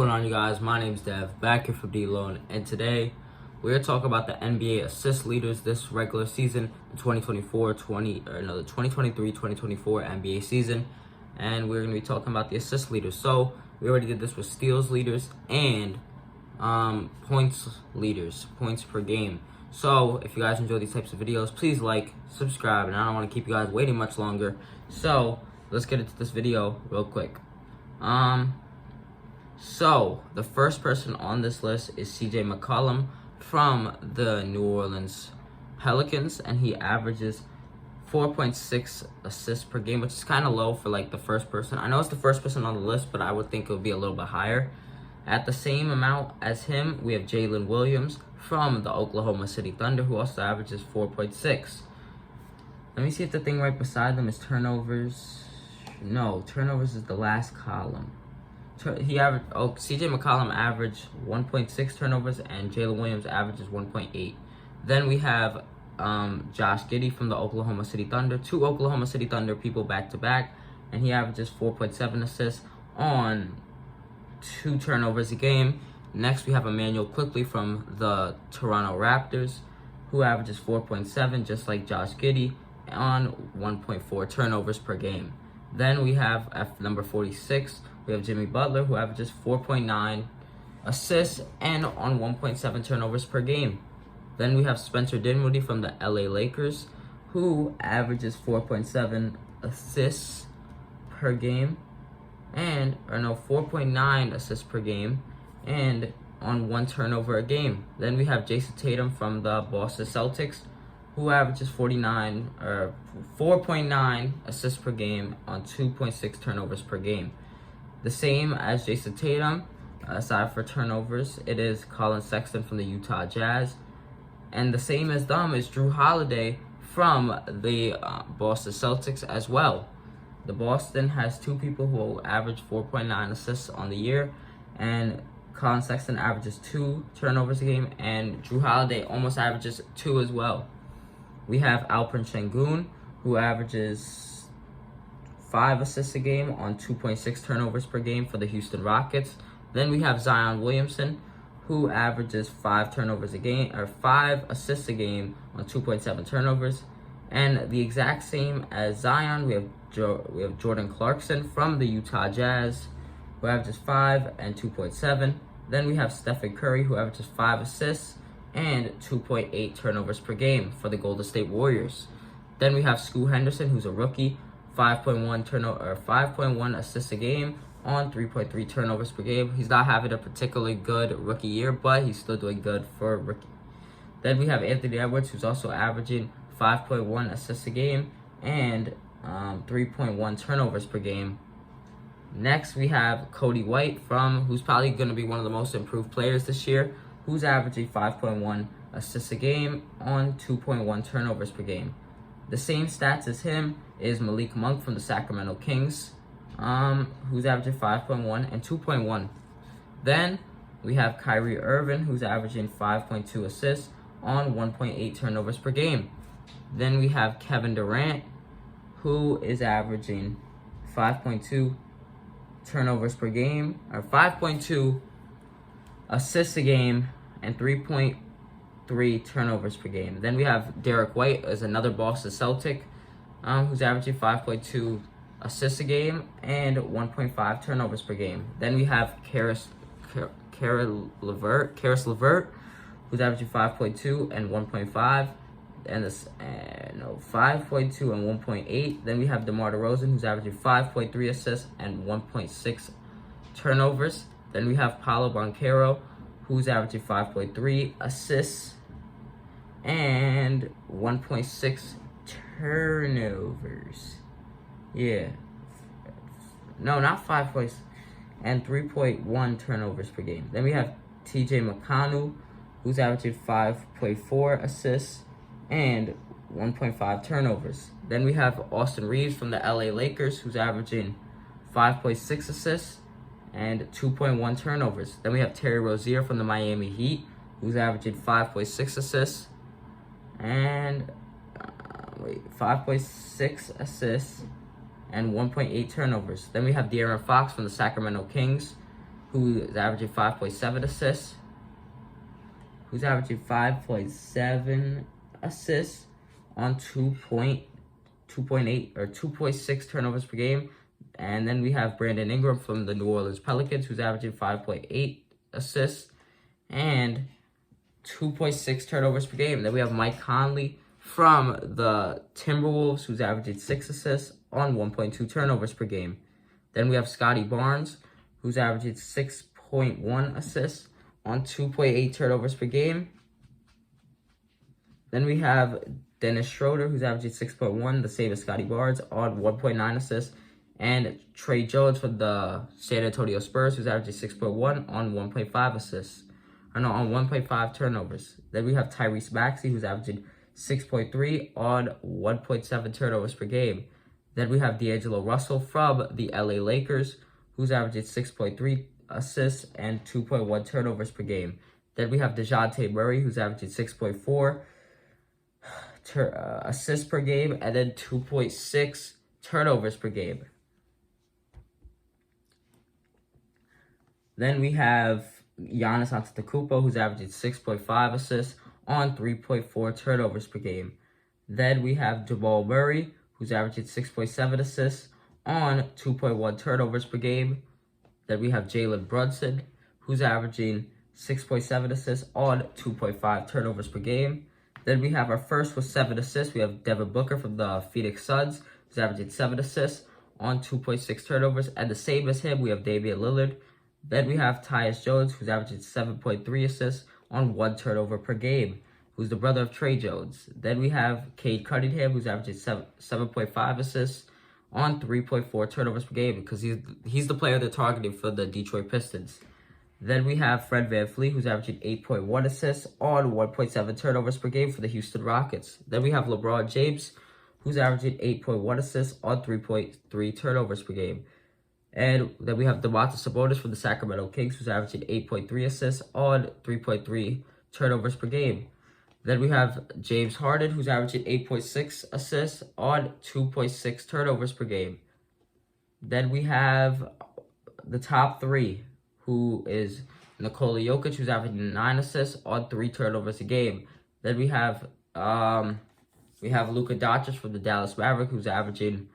What's going on, you guys? My name is Dev, back here from D-Lone, and today we're going to talk about the NBA assist leaders this regular season, the 2023-2024 NBA season, and we're going to be talking about the assist leaders. So we already did this with steals leaders and points leaders, points per game. So if you guys enjoy these types of videos, please like, subscribe, and I don't want to keep you guys waiting much longer. So let's get into this video real quick. So, the first person on this list is CJ McCollum from the New Orleans Pelicans, and he averages 4.6 assists per game, which is kind of low for like the first person. I know it's the first person on the list, but I would think it would be a little bit higher. At the same amount as him, we have Jalen Williams from the Oklahoma City Thunder, who also averages 4.6. Let me see if the thing right beside them is turnovers. No, turnovers is the last column. CJ McCollum averaged 1.6 turnovers, and Jalen Williams averages 1.8. Then we have Josh Giddey from the Oklahoma City Thunder, two Oklahoma City Thunder people back to back, and he averages 4.7 assists on 2 turnovers a game. Next, we have Emmanuel Quickley from the Toronto Raptors, who averages 4.7, just like Josh Giddey, on 1.4 turnovers per game. Then we have at number 46, we have Jimmy Butler, who averages 4.9 assists and on 1.7 turnovers per game. Then we have Spencer Dinwiddie from the LA Lakers, who averages 4.7 assists per game, 4.9 assists per game, and on 1 turnover a game. Then we have Jason Tatum from the Boston Celtics, who averages 4.9 assists per game on 2.6 turnovers per game. The same as Jason Tatum, aside for turnovers, it is Colin Sexton from the Utah Jazz. And the same as them is Jrue Holiday from the Boston Celtics as well. The Boston has 2 people who average 4.9 assists on the year, and Colin Sexton averages 2 turnovers a game, and Jrue Holiday almost averages 2 as well. We have Alperen Sengun, who averages 5 assists a game on 2.6 turnovers per game for the Houston Rockets. Then we have Zion Williamson, who averages 5 assists a game on 2.7 turnovers. And the exact same as Zion, we have Jordan Clarkson from the Utah Jazz, who averages 5 and 2.7. Then we have Stephen Curry, who averages 5 assists and 2.8 turnovers per game for the Golden State Warriors. Then we have Scoot Henderson, who's a rookie, 5.1 assists a game on 3.3 turnovers per game. He's not having a particularly good rookie year, but he's still doing good for a rookie. Then we have Anthony Edwards, who's also averaging 5.1 assists a game and 3.1 turnovers per game. Next, we have Cody White, who's probably going to be one of the most improved players this year, who's averaging 5.1 assists a game on 2.1 turnovers per game. The same stats as him is Malik Monk from the Sacramento Kings, who's averaging 5.1 and 2.1. Then we have Kyrie Irving, who's averaging 5.2 assists on 1.8 turnovers per game. Then we have Kevin Durant, who is averaging 5.2 turnovers per game, or 5.2 assists a game and 3.3 turnovers per game. Then we have Derek White as another Boston Celtic, who's averaging 5.2 assists a game and 1.5 turnovers per game. Then we have Karis LeVert, who's averaging 5.2 and 1.5, and 5.2 and 1.8. Then we have DeMar DeRozan, who's averaging 5.3 assists and 1.6 turnovers. Then we have Paolo Banchero, who's averaging 5.3 assists and 1.6 turnovers. Not 5 points, and 3.1 turnovers per game. Then we have TJ McConnell, who's averaging 5.4 assists and 1.5 turnovers. Then we have Austin Reeves from the LA Lakers, who's averaging 5.6 assists and 2.1 turnovers. Then we have Terry Rozier from the Miami Heat, who's averaging 5.6 assists and 5.6 assists and 1.8 turnovers. Then we have De'Aaron Fox from the Sacramento Kings, who is averaging 5.7 assists. Who's averaging 5.7 assists on 2.8 or 2.6 turnovers per game. And then we have Brandon Ingram from the New Orleans Pelicans, who's averaging 5.8 assists and 2.6 turnovers per game. Then we have Mike Conley from the Timberwolves, who's averaging 6 assists on 1.2 turnovers per game. Then we have Scotty Barnes, who's averaging 6.1 assists on 2.8 turnovers per game. Then we have Dennis Schroeder, who's averaging 6.1, the same as Scotty Barnes, on 1.9 assists. And Trey Jones from the San Antonio Spurs, who's averaging 6.1 on 1.5 assists. On 1.5 turnovers. Then we have Tyrese Maxey, who's averaging 6.3 on 1.7 turnovers per game. Then we have D'Angelo Russell from the LA Lakers, who's averaging 6.3 assists and 2.1 turnovers per game. Then we have DeJounte Murray, who's averaging 6.4 assists per game and then 2.6 turnovers per game. Then we have Giannis Antetokounmpo, who's averaging 6.5 assists on 3.4 turnovers per game. Then we have Jamal Murray, who's averaging 6.7 assists on 2.1 turnovers per game. Then we have Jalen Brunson, who's averaging 6.7 assists on 2.5 turnovers per game. Then we have our first with 7 assists. We have Devin Booker from the Phoenix Suns, who's averaging 7 assists on 2.6 turnovers. And the same as him, we have Damian Lillard. Then we have Tyus Jones, who's averaging 7.3 assists on 1 turnover per game, who's the brother of Trey Jones. Then we have Cade Cunningham, who's averaging 7.5 assists on 3.4 turnovers per game because he's the player they're targeting for the Detroit Pistons. Then we have Fred VanVleet, who's averaging 8.1 assists on 1.7 turnovers per game for the Houston Rockets. Then we have LeBron James, who's averaging 8.1 assists on 3.3 turnovers per game. And then we have Domantas Sabonis from the Sacramento Kings, who's averaging 8.3 assists on 3.3 turnovers per game. Then we have James Harden, who's averaging 8.6 assists on 2.6 turnovers per game. Then we have the top 3, who is Nikola Jokic, who's averaging 9 assists on 3 turnovers a game. Then we have Luka Doncic from the Dallas Mavericks, who's averaging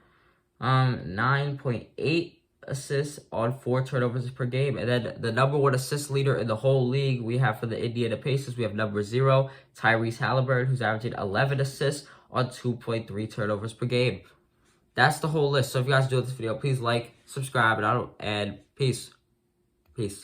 9.8 assists on 4 turnovers per game. And then the number 1 assist leader in the whole league we have for the Indiana Pacers, we have number 0, Tyrese Halliburton, who's averaging 11 assists on 2.3 turnovers per game. That's the whole list. So if you guys enjoyed this video, please like, subscribe, and peace. Peace.